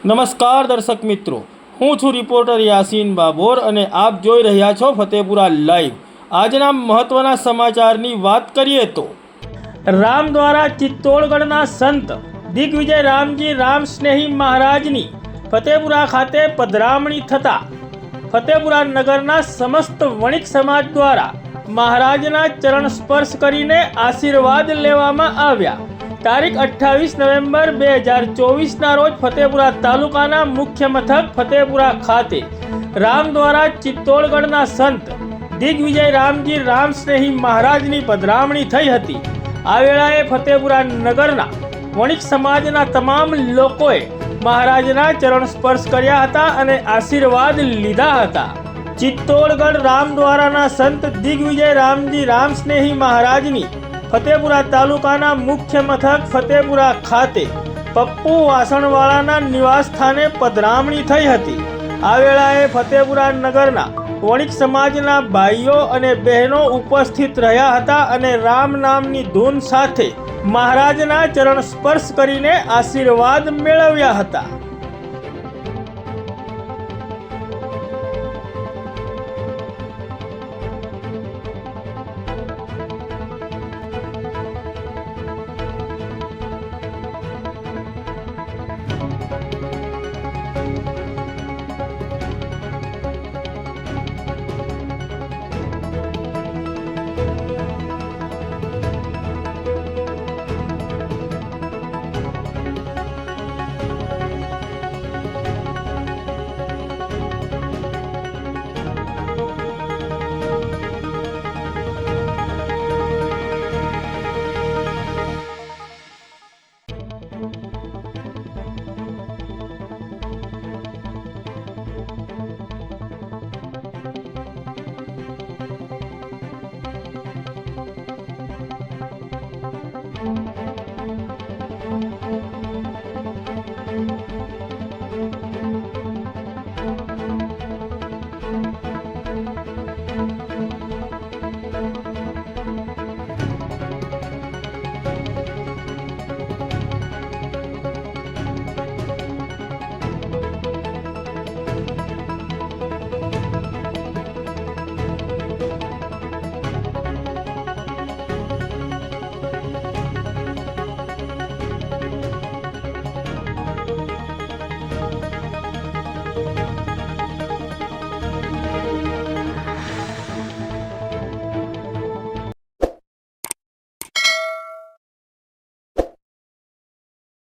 નમસ્કાર દર્શક મિત્રો, હું છું રિપોર્ટર યાસીન બાબોર અને આપ જોઈ રહ્યા છો ફતેપુરા લાઈવ। આજના મહત્વના સમાચારની વાત કરીએ તો રામ દ્વારા ચિત્તોડગઢના સંત દિગ્વિજય રામજી રામ સ્નેહી મહારાજની ફતેપુરા ખાતે પધરામણી થતા ફતેપુરા નગરના સમસ્ત વણિક સમાજ દ્વારા મહારાજના ચરણ સ્પર્શ કરીને આશીર્વાદ લેવામાં આવ્યા। તારીખ 28 નવેમ્બર 2024 રોજ ફતેપુરા તાલુકાના મુખ્ય મથક ફતેપુરા ખાતે રામ દ્વારા ચિત્તોડગઢના સંત દિગ્વિજય રામજી રામ સ્નેહી મહારાજની પધરામણી થઈ હતી। આ વેળાએ ફતેપુરા નગરના વણિક સમાજના તમામ લોકોએ મહારાજના ચરણ સ્પર્શ કર્યા હતા અને આશીર્વાદ લીધા હતા। ચિત્તોડગઢ રામ દ્વારાના સંત દિગ્વિજય રામજી રામ સ્નેહી મહારાજની ફતેપુરા તાલુકાના મુખ્ય મથક ફતેપુરા ખાતે પપ્પુ વાસણવાળાના નિવાસ સ્થાને પધરામણી થઈ હતી। આ વેળાએ ફતેપુરા નગરના વણિક સમાજના ભાઈઓ અને બહેનો ઉપસ્થિત રહ્યા હતા અને રામ નામની ધૂન સાથે મહારાજના ચરણ સ્પર્શ કરીને આશીર્વાદ મેળવ્યા હતા।